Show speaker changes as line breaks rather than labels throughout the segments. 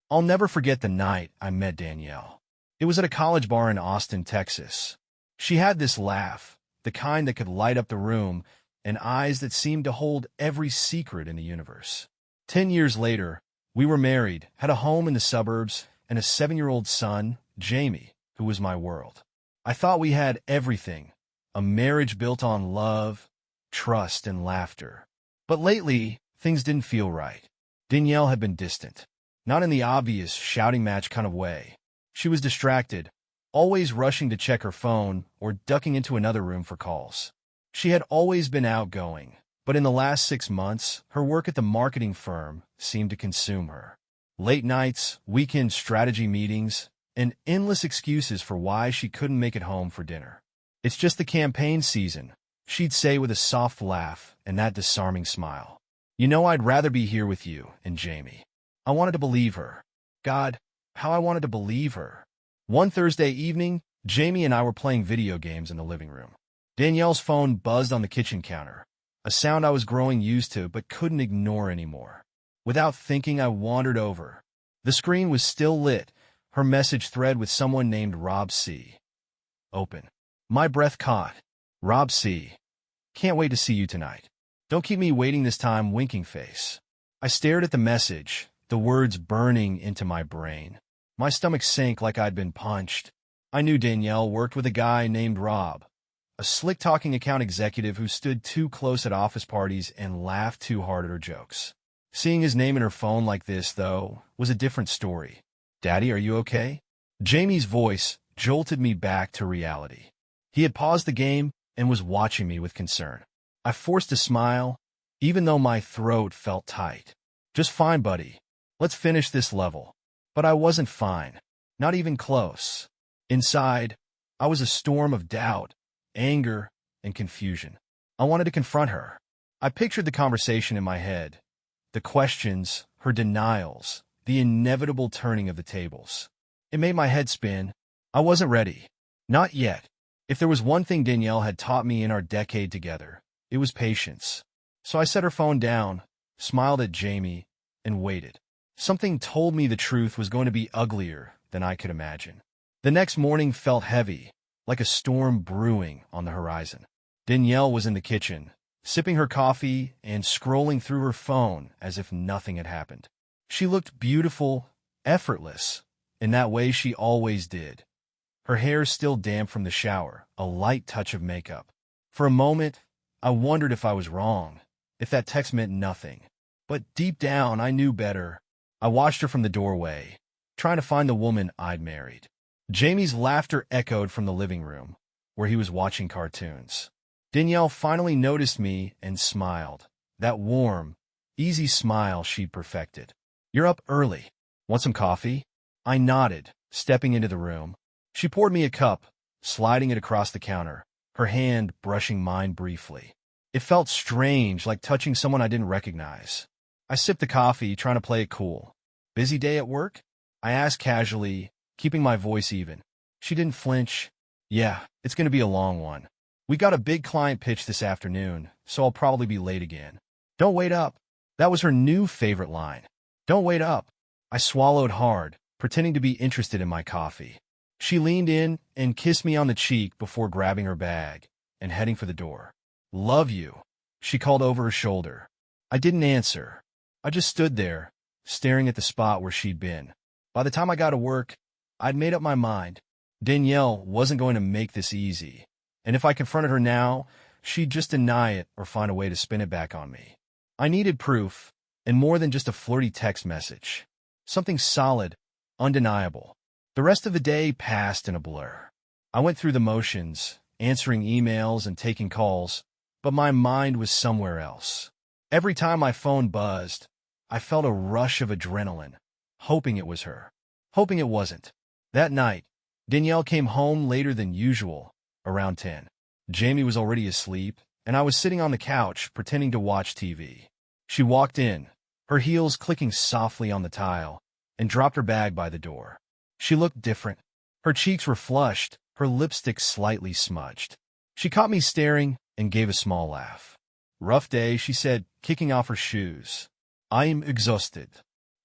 I'll never forget the night I met Danielle. It was at a college bar in Austin, Texas. She had this laugh, the kind that could light up the room, and eyes that seemed to hold every secret in the universe. 10 years later, we were married, had a home in the suburbs, and a 7-year-old son, Jamie, who was my world. I thought we had everything, a marriage built on love, trust, and laughter. But lately, things didn't feel right. Danielle had been distant, not in the obvious shouting match kind of way. She was distracted, always rushing to check her phone or ducking into another room for calls. She had always been outgoing, but in the last 6 months, her work at the marketing firm seemed to consume her. Late nights, weekend strategy meetings, and endless excuses for why she couldn't make it home for dinner. "It's just the campaign season," she'd say with a soft laugh and that disarming smile. "You know, I'd rather be here with you and Jamie." I wanted to believe her. God, how I wanted to believe her. One Thursday evening, Jamie and I were playing video games in the living room. Danielle's phone buzzed on the kitchen counter, a sound I was growing used to but couldn't ignore anymore. Without thinking, I wandered over. The screen was still lit, her message thread with someone named Rob C. Open. My breath caught. Rob C. Can't wait to see you tonight. Don't keep me waiting this time, winking face. I stared at the message, the words burning into my brain. My stomach sank like I'd been punched. I knew Danielle worked with a guy named Rob, a slick-talking account executive who stood too close at office parties and laughed too hard at her jokes. Seeing his name in her phone like this, though, was a different story. "Daddy, are you okay?" Jamie's voice jolted me back to reality. He had paused the game and was watching me with concern. I forced a smile, even though my throat felt tight. "Just fine, buddy. Let's finish this level." But I wasn't fine, not even close. Inside, I was a storm of doubt, anger, and confusion. I wanted to confront her. I pictured the conversation in my head, the questions, her denials, the inevitable turning of the tables. It made my head spin. I wasn't ready. Not yet. If there was one thing Danielle had taught me in our decade together, it was patience. So I set her phone down, smiled at Jamie, and waited. Something told me the truth was going to be uglier than I could imagine. The next morning felt heavy, like a storm brewing on the horizon. Danielle was in the kitchen, sipping her coffee and scrolling through her phone as if nothing had happened. She looked beautiful, effortless, in that way she always did. Her hair still damp from the shower, a light touch of makeup. For a moment, I wondered if I was wrong, if that text meant nothing. But deep down, I knew better. I watched her from the doorway, trying to find the woman I'd married. Jamie's laughter echoed from the living room, where he was watching cartoons. Danielle finally noticed me and smiled, that warm, easy smile she'd perfected. "You're up early. Want some coffee?" I nodded, stepping into the room. She poured me a cup, sliding it across the counter, her hand brushing mine briefly. It felt strange, like touching someone I didn't recognize. I sipped the coffee, trying to play it cool. "Busy day at work?" I asked casually, keeping my voice even. She didn't flinch. "Yeah, it's going to be a long one. We got a big client pitch this afternoon, so I'll probably be late again." "Don't wait up." That was her new favorite line. "Don't wait up." I swallowed hard, pretending to be interested in my coffee. She leaned in and kissed me on the cheek before grabbing her bag and heading for the door. "Love you," she called over her shoulder. I didn't answer. I just stood there, staring at the spot where she'd been. By the time I got to work, I'd made up my mind. Danielle wasn't going to make this easy, and if I confronted her now, she'd just deny it or find a way to spin it back on me. I needed proof, and more than just a flirty text message. Something solid, undeniable. The rest of the day passed in a blur. I went through the motions, answering emails and taking calls, but my mind was somewhere else. Every time my phone buzzed, I felt a rush of adrenaline, hoping it was her, hoping it wasn't. That night, Danielle came home later than usual, around 10. Jamie was already asleep, and I was sitting on the couch pretending to watch TV. She walked in, her heels clicking softly on the tile, and dropped her bag by the door. She looked different. Her cheeks were flushed, her lipstick slightly smudged. She caught me staring and gave a small laugh. "Rough day," she said, kicking off her shoes. "I'm exhausted."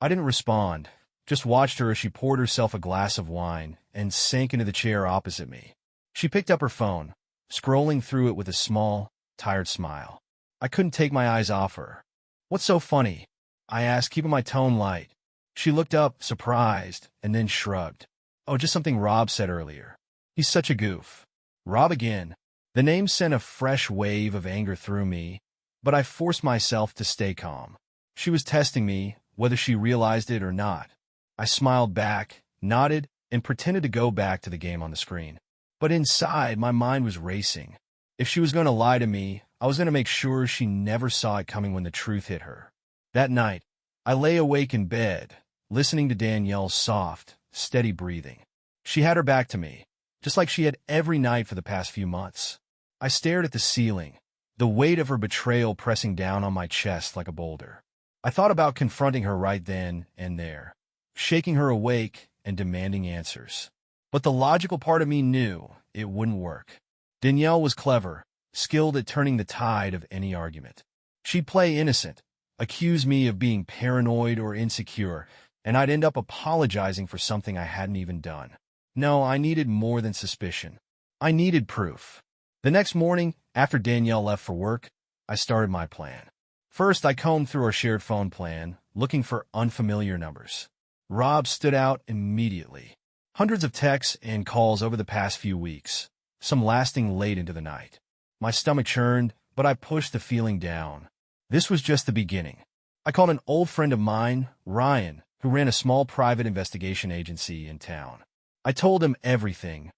I didn't respond, Just watched her as she poured herself a glass of wine and sank into the chair opposite me. She picked up her phone, scrolling through it with a small, tired smile. I couldn't take my eyes off her. "What's so funny?" I asked, keeping my tone light. She looked up, surprised, and then shrugged. "Oh, just something Rob said earlier. He's such a goof." Rob again. The name sent a fresh wave of anger through me, but I forced myself to stay calm. She was testing me, whether she realized it or not. I smiled back, nodded, and pretended to go back to the game on the screen. But inside, my mind was racing. If she was going to lie to me, I was going to make sure she never saw it coming when the truth hit her. That night, I lay awake in bed, listening to Danielle's soft, steady breathing. She had her back to me, just like she had every night for the past few months. I stared at the ceiling, the weight of her betrayal pressing down on my chest like a boulder. I thought about confronting her right then and there, shaking her awake and demanding answers. But the logical part of me knew it wouldn't work. Danielle was clever, skilled at turning the tide of any argument. She'd play innocent, accuse me of being paranoid or insecure, and I'd end up apologizing for something I hadn't even done. No, I needed more than suspicion. I needed proof. The next morning, after Danielle left for work, I started my plan. First, I combed through our shared phone plan, looking for unfamiliar numbers. Rob stood out immediately. Hundreds of texts and calls over the past few weeks, some lasting late into the night. My stomach churned, but I pushed the feeling down. This was just the beginning. I called an old friend of mine, Ryan, who ran a small private investigation agency in town. I told him everything,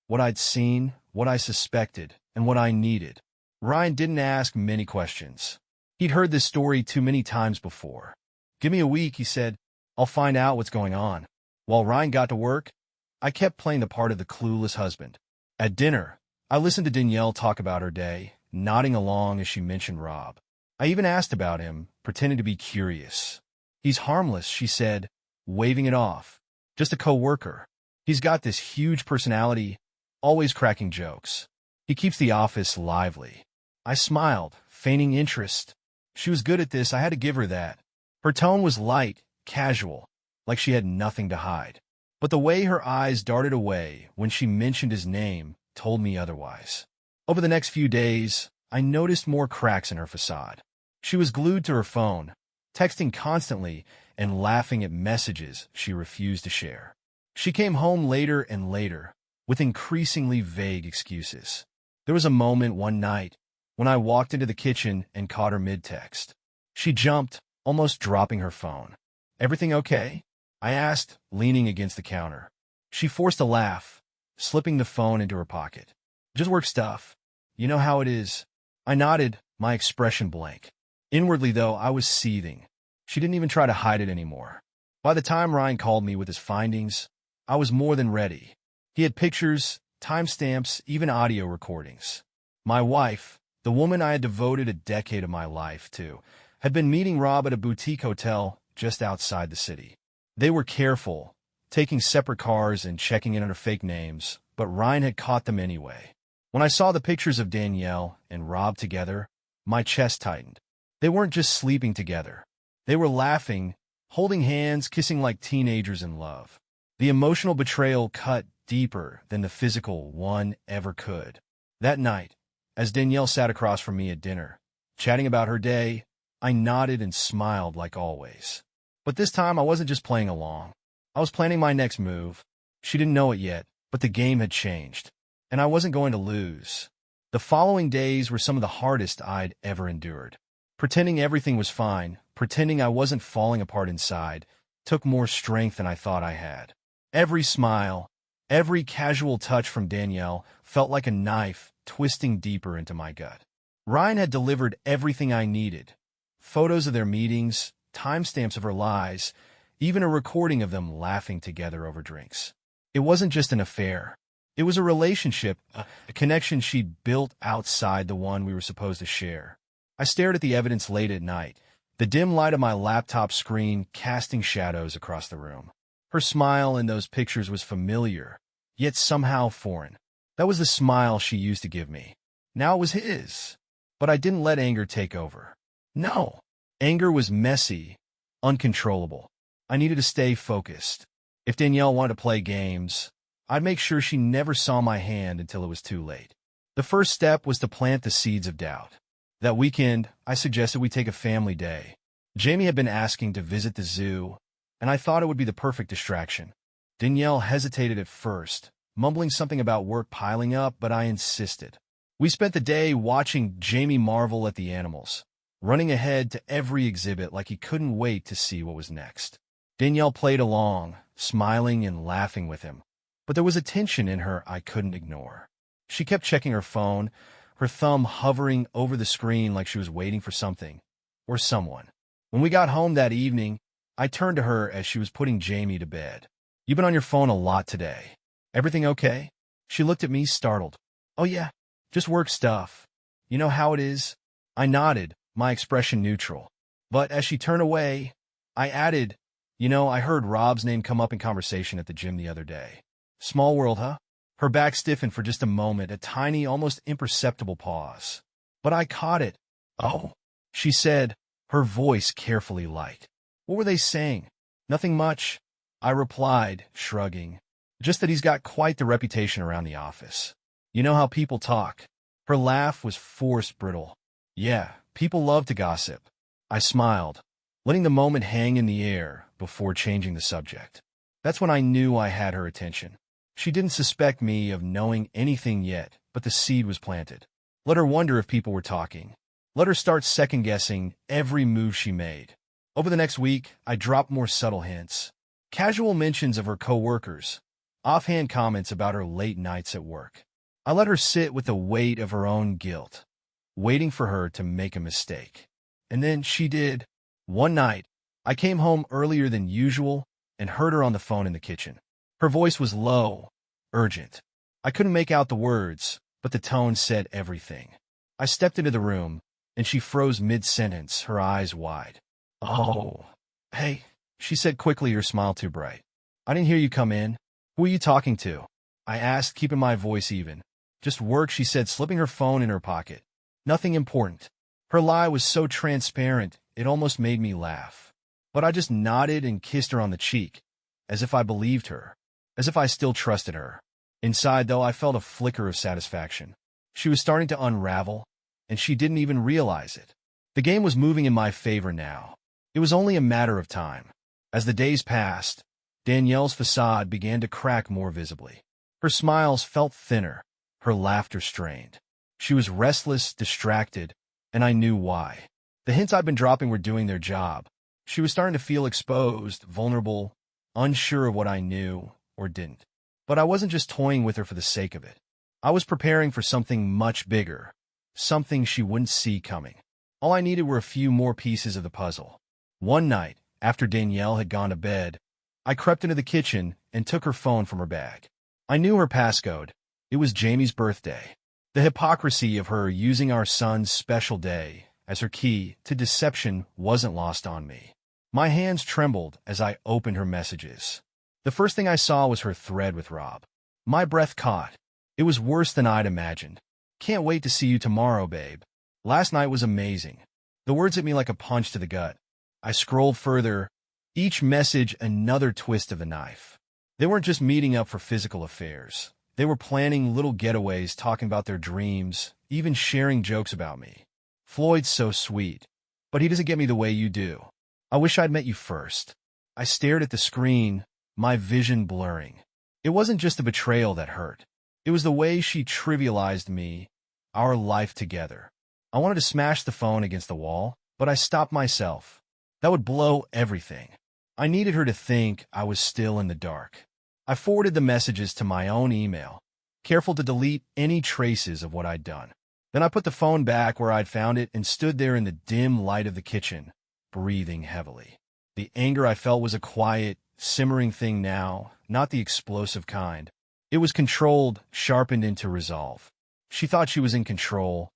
what I'd seen, what I suspected, and what I needed. Ryan didn't ask many questions. He'd heard this story too many times before. "Give me a week," he said. "I'll find out what's going on." While Ryan got to work, I kept playing the part of the clueless husband. At dinner, I listened to Danielle talk about her day, nodding along as she mentioned Rob. I even asked about him, pretending to be curious. "He's harmless," she said, waving it off. "Just a co-worker. He's got this huge personality, always cracking jokes. He keeps the office lively." I smiled, feigning interest. She was good at this, I had to give her that. Her tone was light, casual, like she had nothing to hide. But the way her eyes darted away when she mentioned his name told me otherwise. Over the next few days, I noticed more cracks in her facade. She was glued to her phone, texting constantly and laughing at messages she refused to share. She came home later and later, with increasingly vague excuses. There was a moment one night when I walked into the kitchen and caught her mid-text. She jumped, almost dropping her phone. "Everything okay?" I asked, leaning against the counter. She forced a laugh, slipping the phone into her pocket. "Just work stuff. You know how it is." I nodded, my expression blank. Inwardly, though, I was seething. She didn't even try to hide it anymore. By the time Ryan called me with his findings, I was more than ready. He had pictures, timestamps, even audio recordings. My wife, the woman I had devoted a decade of my life to, had been meeting Rob at a boutique hotel just outside the city. They were careful, taking separate cars and checking in under fake names, but Ryan had caught them anyway. When I saw the pictures of Danielle and Rob together, my chest tightened. They weren't just sleeping together. They were laughing, holding hands, kissing like teenagers in love. The emotional betrayal cut deeper than the physical one ever could. That night, as Danielle sat across from me at dinner, chatting about her day, I nodded and smiled like always. But this time I wasn't just playing along. I was planning my next move. She didn't know it yet, but the game had changed, and I wasn't going to lose. The following days were some of the hardest I'd ever endured. Pretending everything was fine, pretending I wasn't falling apart inside, took more strength than I thought I had. Every smile, every casual touch from Danielle felt like a knife twisting deeper into my gut. Ryan had delivered everything I needed. Photos of their meetings, timestamps of her lies, even a recording of them laughing together over drinks. It wasn't just an affair. It was a relationship, a connection she'd built outside the one we were supposed to share. I stared at the evidence late at night, the dim light of my laptop screen casting shadows across the room. Her smile in those pictures was familiar, yet somehow foreign. That was the smile she used to give me. Now it was his. But I didn't let anger take over. No. Anger was messy, uncontrollable. I needed to stay focused. If Danielle wanted to play games, I'd make sure she never saw my hand until it was too late. The first step was to plant the seeds of doubt. That weekend, I suggested we take a family day. Jamie had been asking to visit the zoo, and I thought it would be the perfect distraction. Danielle hesitated at first, mumbling something about work piling up, but I insisted. We spent the day watching Jamie marvel at the animals, running ahead to every exhibit like he couldn't wait to see what was next. Danielle played along, smiling and laughing with him, but there was a tension in her I couldn't ignore. She kept checking her phone, her thumb hovering over the screen like she was waiting for something or someone. When we got home that evening, I turned to her as she was putting Jamie to bed. "You've been on your phone a lot today. Everything okay?" She looked at me, startled. "Oh yeah, just work stuff. You know how it is?" I nodded, my expression neutral. But as she turned away, I added, I heard Rob's name come up in conversation at the gym the other day. Small world, huh?" Her back stiffened for just a moment, a tiny, almost imperceptible pause. But I caught it. "Oh," she said, her voice carefully light. "What were they saying?" "Nothing much," I replied, shrugging. "Just that he's got quite the reputation around the office. You know how people talk." Her laugh was forced, brittle. "Yeah, people love to gossip." I smiled, letting the moment hang in the air before changing the subject. That's when I knew I had her attention. She didn't suspect me of knowing anything yet, but the seed was planted. Let her wonder if people were talking. Let her start second-guessing every move she made. Over the next week, I dropped more subtle hints. Casual mentions of her coworkers, offhand comments about her late nights at work. I let her sit with the weight of her own guilt, waiting for her to make a mistake. And then she did. One night, I came home earlier than usual and heard her on the phone in the kitchen. Her voice was low, urgent. I couldn't make out the words, but the tone said everything. I stepped into the room, and she froze mid-sentence, her eyes wide. "Oh, hey," she said quickly, her smile too bright. "I didn't hear you come in. Who are you talking to?" I asked, keeping my voice even. "Just work," she said, slipping her phone in her pocket. "Nothing important." Her lie was so transparent, it almost made me laugh. But I just nodded and kissed her on the cheek, as if I believed her, as if I still trusted her. Inside, though, I felt a flicker of satisfaction. She was starting to unravel, and she didn't even realize it. The game was moving in my favor now. It was only a matter of time. As the days passed, Danielle's facade began to crack more visibly. Her smiles felt thinner, her laughter strained. She was restless, distracted, and I knew why. The hints I'd been dropping were doing their job. She was starting to feel exposed, vulnerable, unsure of what I knew or didn't. But I wasn't just toying with her for the sake of it. I was preparing for something much bigger, something she wouldn't see coming. All I needed were a few more pieces of the puzzle. One night, after Danielle had gone to bed, I crept into the kitchen and took her phone from her bag. I knew her passcode. It was Jamie's birthday. The hypocrisy of her using our son's special day as her key to deception wasn't lost on me. My hands trembled as I opened her messages. The first thing I saw was her thread with Rob. My breath caught. It was worse than I'd imagined. "Can't wait to see you tomorrow, babe. Last night was amazing." The words hit me like a punch to the gut. I scrolled further, each message another twist of the knife. They weren't just meeting up for physical affairs. They were planning little getaways, talking about their dreams, even sharing jokes about me. "Floyd's so sweet, but he doesn't get me the way you do. I wish I'd met you first." I stared at the screen, my vision blurring. It wasn't just the betrayal that hurt. It was the way she trivialized me, our life together. I wanted to smash the phone against the wall, but I stopped myself. That would blow everything. I needed her to think I was still in the dark. I forwarded the messages to my own email, careful to delete any traces of what I'd done. Then I put the phone back where I'd found it and stood there in the dim light of the kitchen, breathing heavily. The anger I felt was a quiet, simmering thing now, not the explosive kind. It was controlled, sharpened into resolve. She thought she was in control,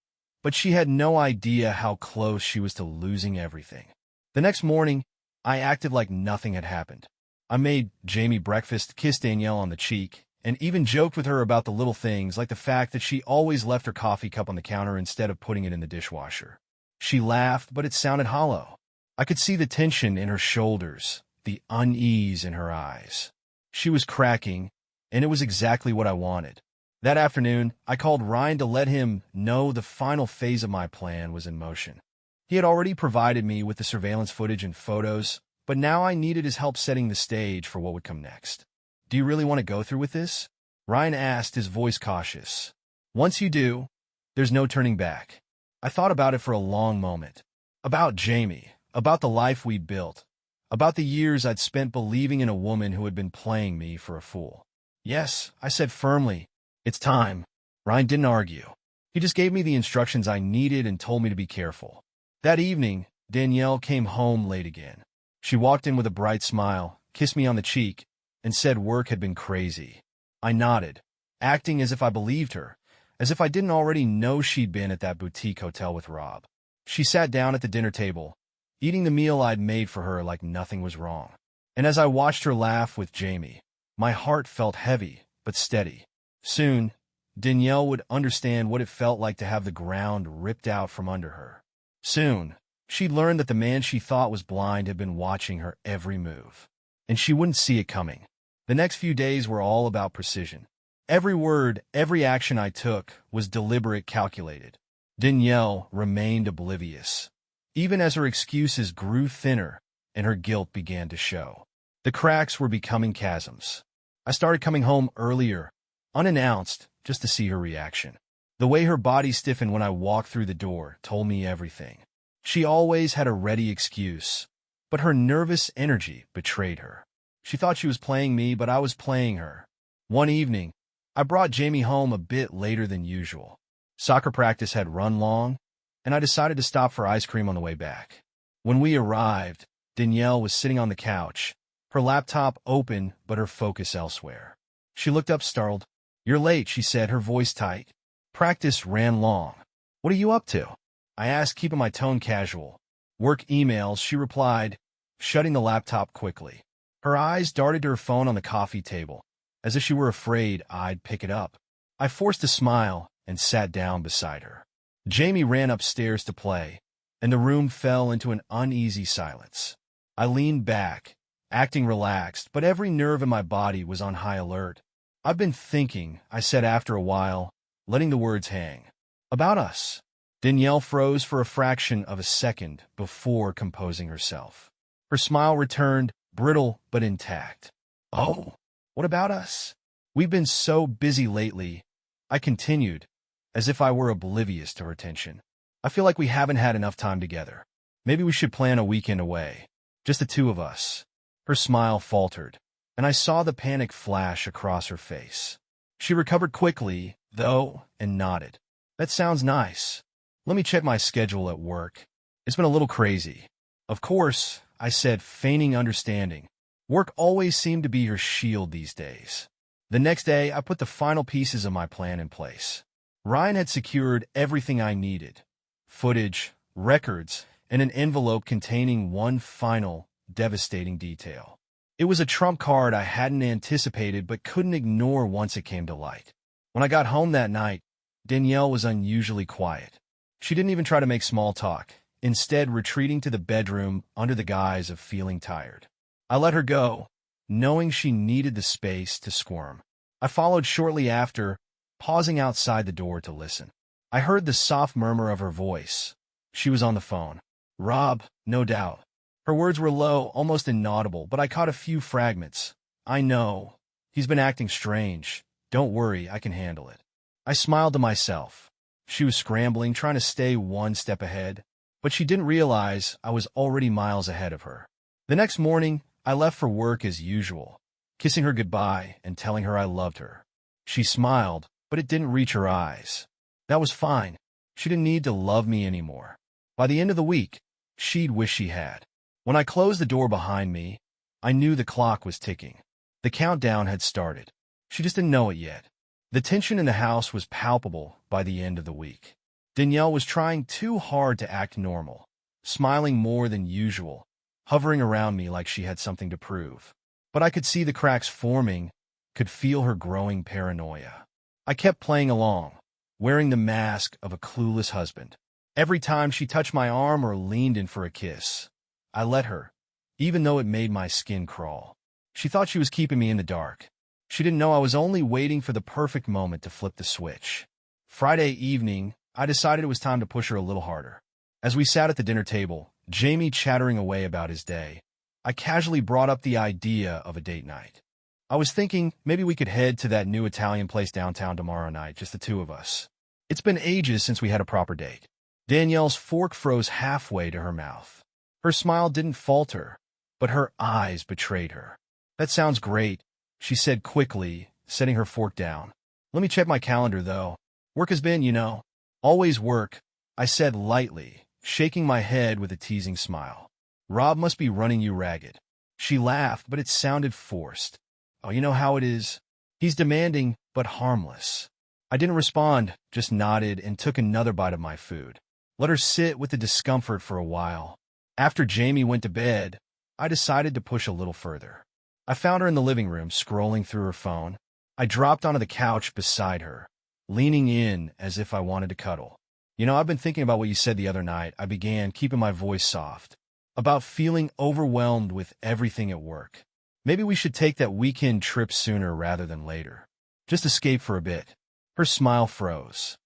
but she had no idea how close she was to losing everything. The next morning, I acted like nothing had happened. I made Jamie breakfast, kissed Danielle on the cheek, and even joked with her about the little things like the fact that she always left her coffee cup on the counter instead of putting it in the dishwasher. She laughed, but it sounded hollow. I could see the tension in her shoulders, the unease in her eyes. She was cracking, and it was exactly what I wanted. That afternoon, I called Ryan to let him know the final phase of my plan was in motion. He had already provided me with the surveillance footage and photos, but now I needed his help setting the stage for what would come next. "Do you really want to go through with this?" Ryan asked, his voice cautious. "Once you do, there's no turning back." I thought about it for a long moment. About Jamie, about the life we'd built, about the years I'd spent believing in a woman who had been playing me for a fool. "Yes," I said firmly. "It's time." Ryan didn't argue. He just gave me the instructions I needed and told me to be careful. That evening, Danielle came home late again. She walked in with a bright smile, kissed me on the cheek, and said work had been crazy. I nodded, acting as if I believed her, as if I didn't already know she'd been at that boutique hotel with Rob. She sat down at the dinner table, eating the meal I'd made for her like nothing was wrong. And as I watched her laugh with Jamie, my heart felt heavy but steady. Soon, Danielle would understand what it felt like to have the ground ripped out from under her. Soon, she'd learn that the man she thought was blind had been watching her every move. And she wouldn't see it coming. The next few days were all about precision. Every word, every action I took was deliberate, calculated. Danielle remained oblivious, even as her excuses grew thinner and her guilt began to show. The cracks were becoming chasms. I started coming home earlier, unannounced, just to see her reaction. The way her body stiffened when I walked through the door told me everything. She always had a ready excuse, but her nervous energy betrayed her. She thought she was playing me, but I was playing her. One evening, I brought Jamie home a bit later than usual. Soccer practice had run long, and I decided to stop for ice cream on the way back. When we arrived, Danielle was sitting on the couch, her laptop open but her focus elsewhere. She looked up startled. "You're late," she said, her voice tight. "Practice ran long. What are you up to?" I asked, keeping my tone casual. "Work emails," she replied, shutting the laptop quickly. Her eyes darted to her phone on the coffee table, as if she were afraid I'd pick it up. I forced a smile and sat down beside her. Jamie ran upstairs to play, and the room fell into an uneasy silence. I leaned back, acting relaxed, but every nerve in my body was on high alert. "I've been thinking," I said after a while, letting the words hang. "About us." Danielle froze for a fraction of a second before composing herself. Her smile returned, brittle but intact. "Oh, what about us?" "We've been so busy lately," I continued, as if I were oblivious to her tension. "I feel like we haven't had enough time together. Maybe we should plan a weekend away. Just the two of us." Her smile faltered, and I saw the panic flash across her face. She recovered quickly, though, and nodded. "That sounds nice. Let me check my schedule at work. It's been a little crazy." "Of course," I said, feigning understanding. Work always seemed to be her shield these days. The next day, I put the final pieces of my plan in place. Ryan had secured everything I needed: footage, records, and an envelope containing one final, devastating detail. It was a trump card I hadn't anticipated but couldn't ignore once it came to light. When I got home that night, Danielle was unusually quiet. She didn't even try to make small talk, instead retreating to the bedroom under the guise of feeling tired. I let her go, knowing she needed the space to squirm. I followed shortly after, pausing outside the door to listen. I heard the soft murmur of her voice. She was on the phone. "Rob, no doubt." Her words were low, almost inaudible, but I caught a few fragments. "I know. He's been acting strange. Don't worry, I can handle it." I smiled to myself. She was scrambling, trying to stay one step ahead, but she didn't realize I was already miles ahead of her. The next morning, I left for work as usual, kissing her goodbye and telling her I loved her. She smiled, but it didn't reach her eyes. That was fine. She didn't need to love me anymore. By the end of the week, she'd wish she had. When I closed the door behind me, I knew the clock was ticking. The countdown had started. She just didn't know it yet. The tension in the house was palpable by the end of the week. Danielle was trying too hard to act normal, smiling more than usual, hovering around me like she had something to prove. But I could see the cracks forming, could feel her growing paranoia. I kept playing along, wearing the mask of a clueless husband. Every time she touched my arm or leaned in for a kiss, I let her, even though it made my skin crawl. She thought she was keeping me in the dark. She didn't know I was only waiting for the perfect moment to flip the switch. Friday evening, I decided it was time to push her a little harder. As we sat at the dinner table, Jamie chattering away about his day, I casually brought up the idea of a date night. I was thinking maybe we could head to that new Italian place downtown tomorrow night, just the two of us. It's been ages since we had a proper date. Danielle's fork froze halfway to her mouth. Her smile didn't falter, but her eyes betrayed her. That sounds great, she said quickly, setting her fork down. Let me check my calendar, though. Work has been, always work, I said lightly, shaking my head with a teasing smile. Rob must be running you ragged. She laughed, but it sounded forced. Oh, you know how it is. He's demanding, but harmless. I didn't respond, just nodded and took another bite of my food. Let her sit with the discomfort for a while. After Jamie went to bed, I decided to push a little further. I found her in the living room, scrolling through her phone. I dropped onto the couch beside her, leaning in as if I wanted to cuddle. I've been thinking about what you said the other night, I began, keeping my voice soft. About feeling overwhelmed with everything at work. Maybe we should take that weekend trip sooner rather than later. Just escape for a bit. Her smile froze.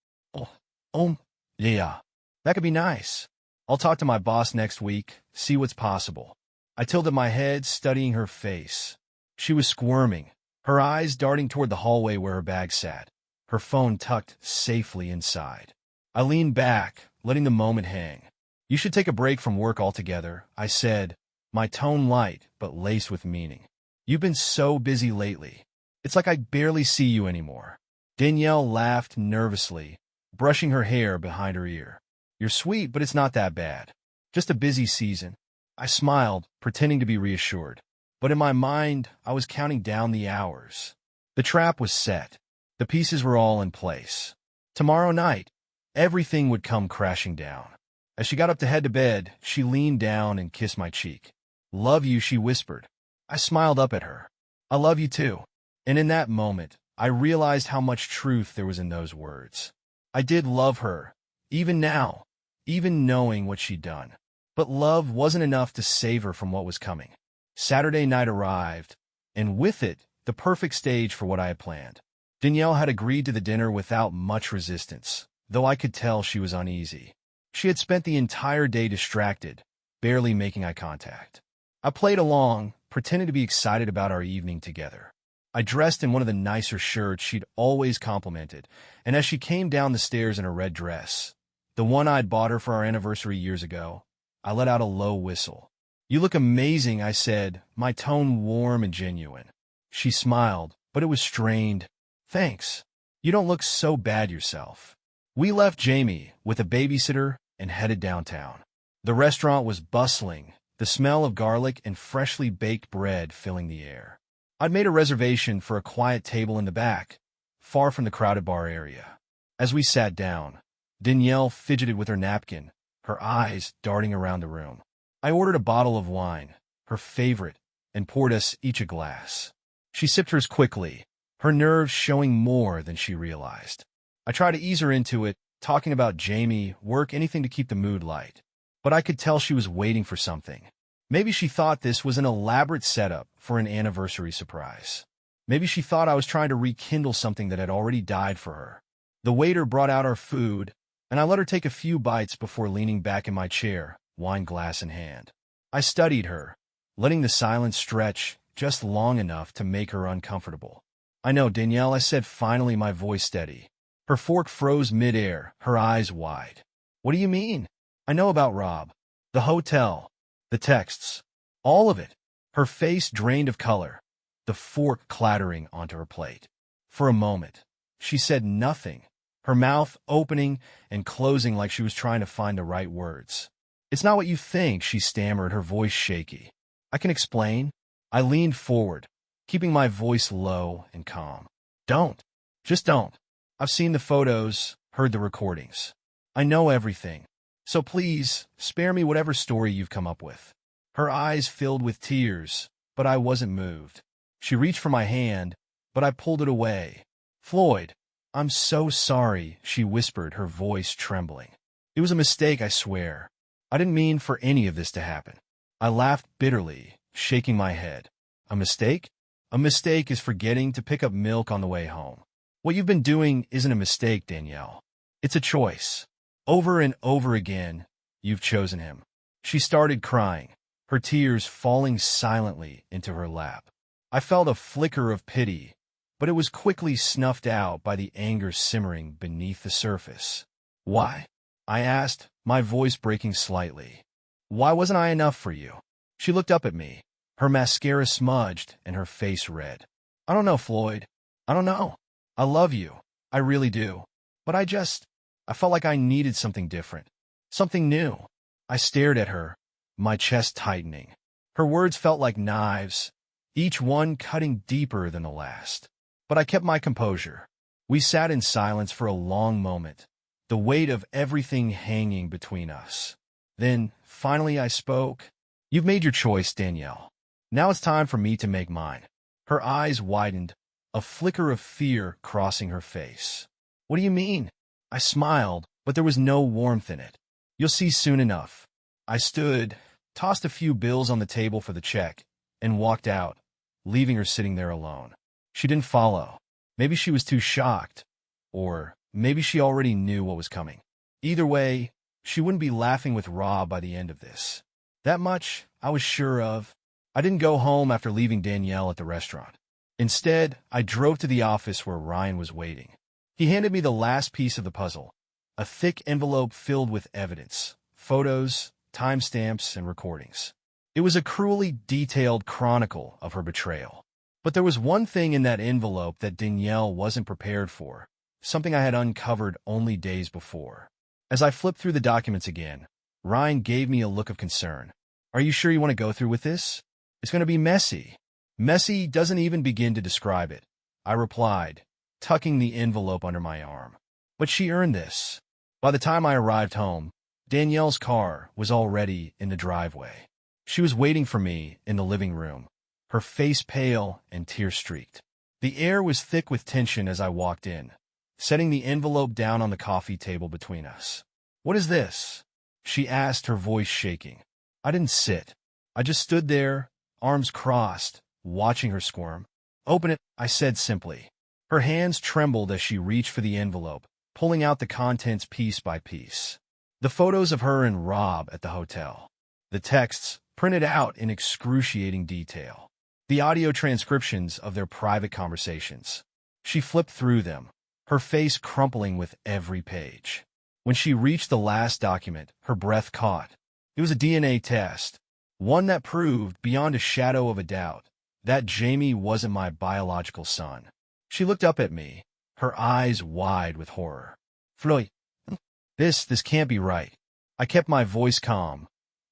Yeah. That could be nice. I'll talk to my boss next week, see what's possible. I tilted my head, studying her face. She was squirming, her eyes darting toward the hallway where her bag sat, her phone tucked safely inside. I leaned back, letting the moment hang. You should take a break from work altogether, I said, my tone light but laced with meaning. You've been so busy lately. It's like I barely see you anymore. Danielle laughed nervously, brushing her hair behind her ear. You're sweet, but it's not that bad. Just a busy season. I smiled, pretending to be reassured. But in my mind, I was counting down the hours. The trap was set. The pieces were all in place. Tomorrow night, everything would come crashing down. As she got up to head to bed, she leaned down and kissed my cheek. Love you, she whispered. I smiled up at her. I love you too. And in that moment, I realized how much truth there was in those words. I did love her, even now, even knowing what she'd done. But love wasn't enough to save her from what was coming. Saturday night arrived, and with it, the perfect stage for what I had planned. Danielle had agreed to the dinner without much resistance, though I could tell she was uneasy. She had spent the entire day distracted, barely making eye contact. I played along, pretending to be excited about our evening together. I dressed in one of the nicer shirts she'd always complimented, and as she came down the stairs in her red dress, the one I'd bought her for our anniversary years ago, I let out a low whistle. You look amazing, I said, my tone warm and genuine. She smiled, but it was strained. Thanks. You don't look so bad yourself. We left Jamie with a babysitter and headed downtown. The restaurant was bustling, the smell of garlic and freshly baked bread filling the air. I'd made a reservation for a quiet table in the back, far from the crowded bar area. As we sat down, Danielle fidgeted with her napkin, her eyes darting around the room. I ordered a bottle of wine, her favorite, and poured us each a glass. She sipped hers quickly, her nerves showing more than she realized. I tried to ease her into it, talking about Jamie, work, anything to keep the mood light. But I could tell she was waiting for something. Maybe she thought this was an elaborate setup for an anniversary surprise. Maybe she thought I was trying to rekindle something that had already died for her. The waiter brought out our food, and I let her take a few bites before leaning back in my chair, wine glass in hand. I studied her, letting the silence stretch just long enough to make her uncomfortable. I know, Danielle, I said, finally, my voice steady. Her fork froze midair, her eyes wide. What do you mean? I know about Rob. The hotel. The texts. All of it. Her face drained of color, the fork clattering onto her plate. For a moment, she said nothing, her mouth opening and closing like she was trying to find the right words. It's not what you think, she stammered, her voice shaky. I can explain. I leaned forward, keeping my voice low and calm. Don't. Just don't. I've seen the photos, heard the recordings. I know everything. So please, spare me whatever story you've come up with. Her eyes filled with tears, but I wasn't moved. She reached for my hand, but I pulled it away. Floyd, I'm so sorry, she whispered, her voice trembling. It was a mistake, I swear. I didn't mean for any of this to happen. I laughed bitterly, shaking my head. A mistake? A mistake is forgetting to pick up milk on the way home. What you've been doing isn't a mistake, Danielle. It's a choice. Over and over again, you've chosen him. She started crying, her tears falling silently into her lap. I felt a flicker of pity, but it was quickly snuffed out by the anger simmering beneath the surface. Why? I asked, my voice breaking slightly. Why wasn't I enough for you? She looked up at me, her mascara smudged and her face red. I don't know, Floyd. I don't know. I love you. I really do. But I felt like I needed something different. Something new. I stared at her, my chest tightening. Her words felt like knives, each one cutting deeper than the last. But I kept my composure. We sat in silence for a long moment, the weight of everything hanging between us. Then, finally I spoke. You've made your choice, Danielle. Now it's time for me to make mine. Her eyes widened, a flicker of fear crossing her face. What do you mean? I smiled, but there was no warmth in it. You'll see soon enough. I stood, tossed a few bills on the table for the check, and walked out, leaving her sitting there alone. She didn't follow. Maybe she was too shocked, or maybe she already knew what was coming. Either way, she wouldn't be laughing with Rob by the end of this. That much I was sure of. I didn't go home after leaving Danielle at the restaurant. Instead, I drove to the office where Ryan was waiting. He handed me the last piece of the puzzle, a thick envelope filled with evidence, photos, timestamps, and recordings. It was a cruelly detailed chronicle of her betrayal. But there was one thing in that envelope that Danielle wasn't prepared for, something I had uncovered only days before. As I flipped through the documents again, Ryan gave me a look of concern. Are you sure you want to go through with this? It's going to be messy. Messy doesn't even begin to describe it, I replied, tucking the envelope under my arm. But she earned this. By the time I arrived home, Danielle's car was already in the driveway. She was waiting for me in the living room, her face pale and tear-streaked. The air was thick with tension as I walked in, setting the envelope down on the coffee table between us. What is this? She asked, her voice shaking. I didn't sit. I just stood there, arms crossed, watching her squirm. Open it, I said simply. Her hands trembled as she reached for the envelope, pulling out the contents piece by piece. The photos of her and Rob at the hotel. The texts, printed out in excruciating detail. The audio transcriptions of their private conversations. She flipped through them, her face crumpling with every page. When she reached the last document, her breath caught. It was a DNA test, one that proved, beyond a shadow of a doubt, that Jamie wasn't my biological son. She looked up at me, her eyes wide with horror. Floyd, this can't be right. I kept my voice calm,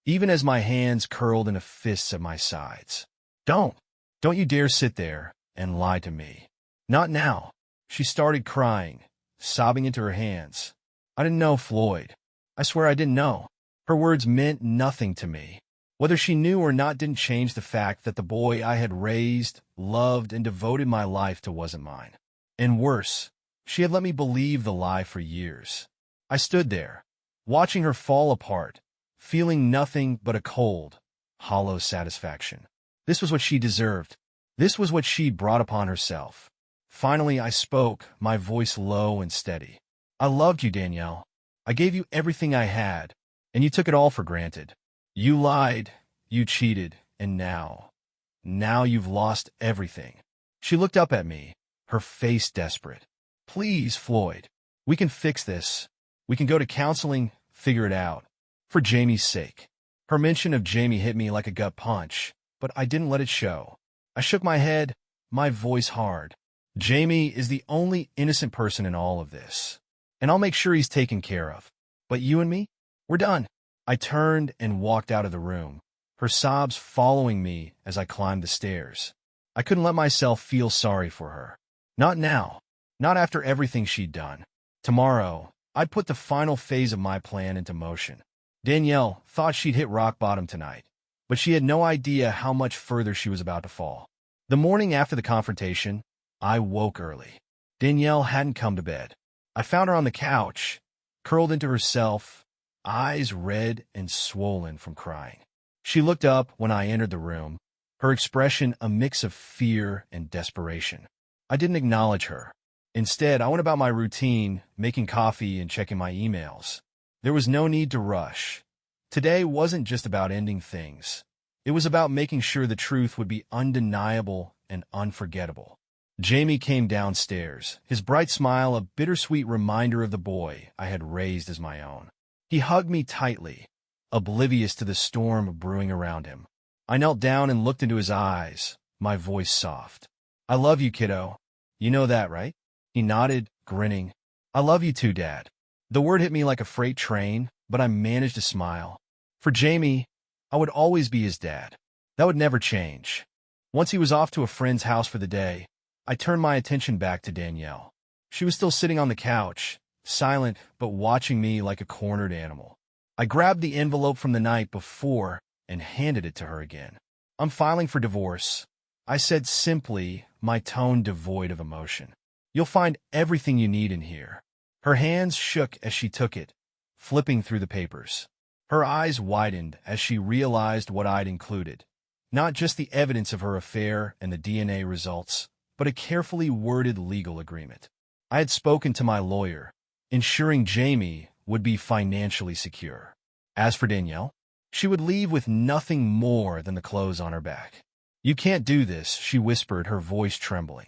even as my hands curled into fists at my sides. Don't you dare sit there and lie to me. Not now. She started crying, sobbing into her hands. I didn't know, Floyd. I swear I didn't know. Her words meant nothing to me. Whether she knew or not didn't change the fact that the boy I had raised, loved, and devoted my life to wasn't mine. And worse, she had let me believe the lie for years. I stood there, watching her fall apart, feeling nothing but a cold, hollow satisfaction. This was what she deserved. This was what she'd brought upon herself. Finally, I spoke, my voice low and steady. I loved you, Danielle. I gave you everything I had, and you took it all for granted. You lied, you cheated, and now you've lost everything. She looked up at me, her face desperate. Please, Floyd, we can fix this. We can go to counseling, figure it out. For Jamie's sake. Her mention of Jamie hit me like a gut punch, but I didn't let it show. I shook my head, my voice hard. Jamie is the only innocent person in all of this, and I'll make sure he's taken care of. But you and me? We're done. I turned and walked out of the room, her sobs following me as I climbed the stairs. I couldn't let myself feel sorry for her. Not now. Not after everything she'd done. Tomorrow, I'd put the final phase of my plan into motion. Danielle thought she'd hit rock bottom tonight, but she had no idea how much further she was about to fall. The morning after the confrontation, I woke early. Danielle hadn't come to bed. I found her on the couch, curled into herself, eyes red and swollen from crying. She looked up when I entered the room, her expression a mix of fear and desperation. I didn't acknowledge her. Instead, I went about my routine, making coffee and checking my emails. There was no need to rush. Today wasn't just about ending things. It was about making sure the truth would be undeniable and unforgettable. Jamie came downstairs, his bright smile a bittersweet reminder of the boy I had raised as my own. He hugged me tightly, oblivious to the storm brewing around him. I knelt down and looked into his eyes, my voice soft. "I love you, kiddo. You know that, right?" He nodded, grinning. "I love you too, Dad." The word hit me like a freight train, but I managed to smile. For Jamie, I would always be his dad. That would never change. Once he was off to a friend's house for the day, I turned my attention back to Danielle. She was still sitting on the couch, silent but watching me like a cornered animal. I grabbed the envelope from the night before and handed it to her again. "I'm filing for divorce," I said simply, my tone devoid of emotion. "You'll find everything you need in here." Her hands shook as she took it, flipping through the papers. Her eyes widened as she realized what I'd included. Not just the evidence of her affair and the DNA results, but a carefully worded legal agreement. I had spoken to my lawyer, ensuring Jamie would be financially secure. As for Danielle, she would leave with nothing more than the clothes on her back. "You can't do this," she whispered, her voice trembling.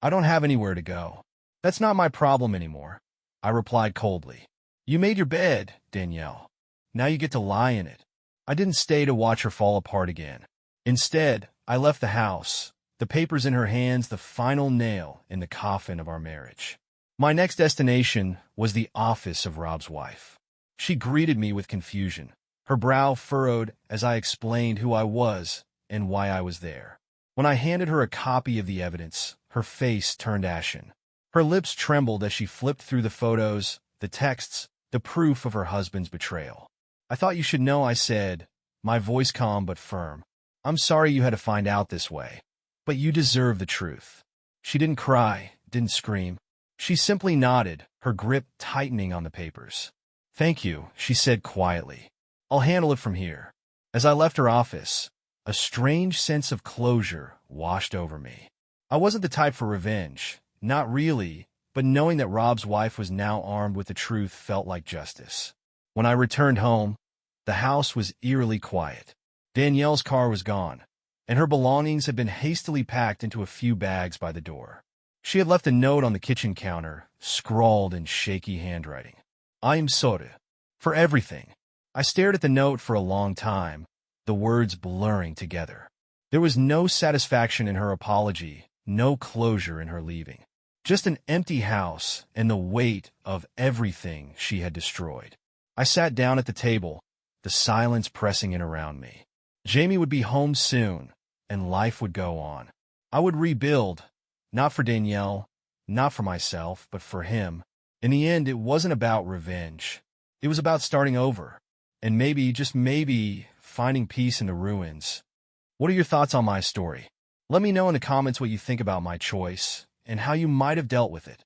"I don't have anywhere to go." "That's not my problem anymore," I replied coldly. "You made your bed, Danielle. Now you get to lie in it." I didn't stay to watch her fall apart again. Instead, I left the house, the papers in her hands the final nail in the coffin of our marriage. My next destination was the office of Rob's wife. She greeted me with confusion, her brow furrowed as I explained who I was and why I was there. When I handed her a copy of the evidence, her face turned ashen. Her lips trembled as she flipped through the photos, the texts, the proof of her husband's betrayal. "I thought you should know," I said, my voice calm but firm. "I'm sorry you had to find out this way, but you deserve the truth." She didn't cry, didn't scream. She simply nodded, her grip tightening on the papers. "Thank you," she said quietly. "I'll handle it from here." As I left her office, a strange sense of closure washed over me. I wasn't the type for revenge, not really, but knowing that Rob's wife was now armed with the truth felt like justice. When I returned home, the house was eerily quiet. Danielle's car was gone, and her belongings had been hastily packed into a few bags by the door. She had left a note on the kitchen counter, scrawled in shaky handwriting. "I am sorry for everything." I stared at the note for a long time, the words blurring together. There was no satisfaction in her apology, no closure in her leaving. Just an empty house and the weight of everything she had destroyed. I sat down at the table, the silence pressing in around me. Jamie would be home soon, and life would go on. I would rebuild, not for Danielle, not for myself, but for him. In the end, it wasn't about revenge. It was about starting over, and maybe, just maybe, finding peace in the ruins. What are your thoughts on my story? Let me know in the comments what you think about my choice, and how you might have dealt with it.